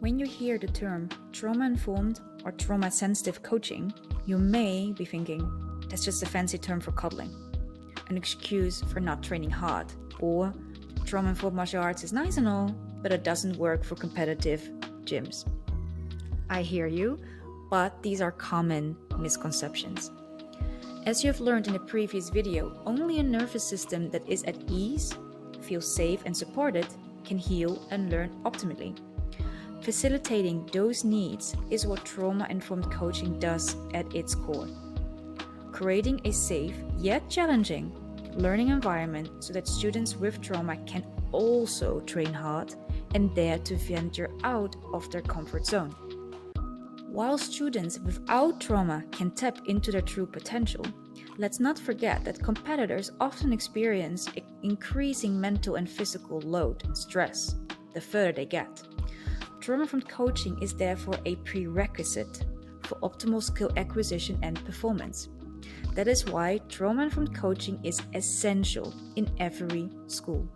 When you hear the term trauma-informed or trauma-sensitive coaching, you may be thinking, that's just a fancy term for coddling, an excuse for not training hard, or trauma-informed martial arts is nice and all, but it doesn't work for competitive gyms. I hear you, but these are common misconceptions. As you have learned in a previous video, only a nervous system that is at ease, feels safe and supported, can heal and learn optimally. Facilitating those needs is what trauma-informed coaching does at its core. Creating a safe yet challenging learning environment so that students with trauma can also train hard and dare to venture out of their comfort zone. While students without trauma can tap into their true potential, let's not forget that competitors often experience increasing mental and physical load and stress the further they get. Trauma-informed coaching is therefore a prerequisite for optimal skill acquisition and performance. That is why trauma-informed coaching is essential in every school.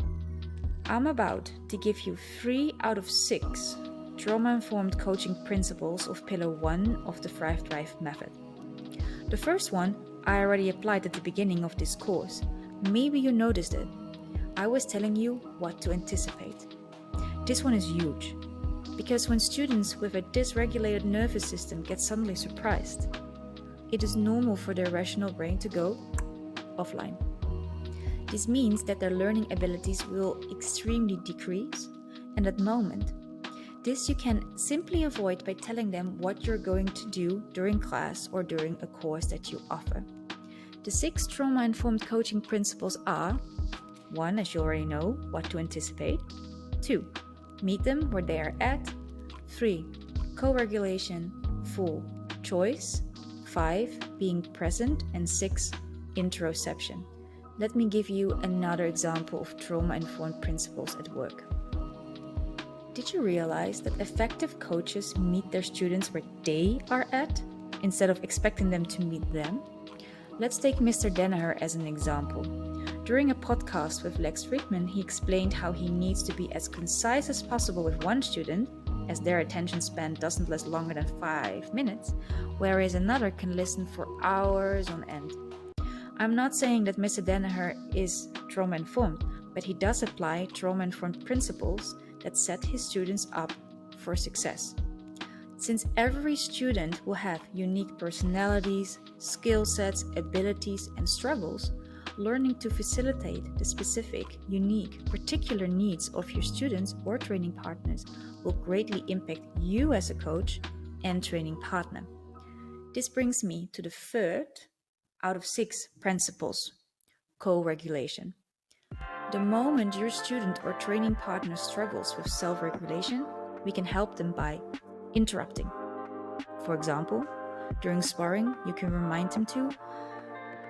I'm about to give you 3 out of 6 trauma-informed coaching principles of Pillar 1 of the Thrive Drive method. The first one I already applied at the beginning of this course. Maybe you noticed it. I was telling you what to anticipate. This one is huge, because when students with a dysregulated nervous system get suddenly surprised, it is normal for their rational brain to go offline. This means that their learning abilities will extremely decrease, and at the moment, this you can simply avoid by telling them what you're going to do during class or during a course that you offer. The 6 trauma-informed coaching principles are: 1, as you already know, what to anticipate. 2, meet them where they are at. 3, co-regulation. 4, choice. 5, being present. And 6, interoception. Let me give you another example of trauma-informed principles at work. Did you realize that effective coaches meet their students where they are at, instead of expecting them to meet them? Let's take Mr. Danaher as an example. During a podcast with Lex Friedman, he explained how he needs to be as concise as possible with one student, as their attention span doesn't last longer than 5 minutes, whereas another can listen for hours on end. I'm not saying that Mr. Danaher is trauma-informed, but he does apply trauma-informed principles that set his students up for success. Since every student will have unique personalities, skill sets, abilities, and struggles, learning to facilitate the specific, unique, particular needs of your students or training partners will greatly impact you as a coach and training partner. This brings me to the 3rd out of 6 principles: co-regulation. The moment your student or training partner struggles with self-regulation, we can help them by interrupting. For example, during sparring, you can remind them to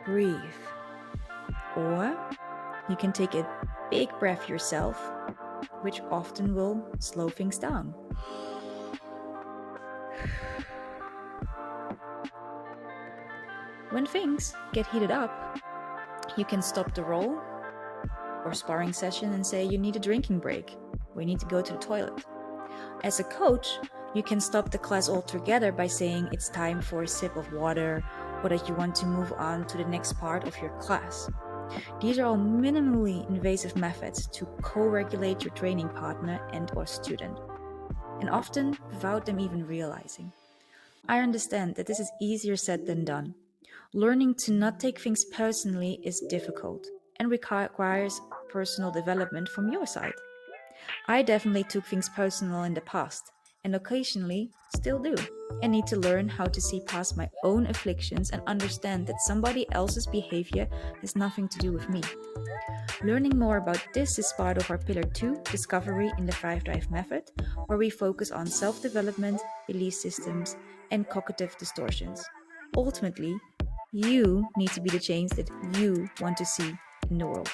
breathe. Or you can take a big breath yourself, which often will slow things down. When things get heated up, you can stop the roll or sparring session and say you need a drinking break, or you need to go to the toilet. As a coach, you can stop the class altogether by saying it's time for a sip of water, or that you want to move on to the next part of your class. These are all minimally invasive methods to co-regulate your training partner and or student, and often without them even realizing. I understand that this is easier said than done. Learning to not take things personally is difficult and requires personal development from your side. I definitely took things personal in the past, and occasionally still do, and need to learn how to see past my own afflictions and understand that somebody else's behavior has nothing to do with me. Learning more about this is part of our Pillar 2 discovery in the Thrive Drive method, where we focus on self-development, belief systems, and cognitive distortions. Ultimately, you need to be the change that you want to see in the world.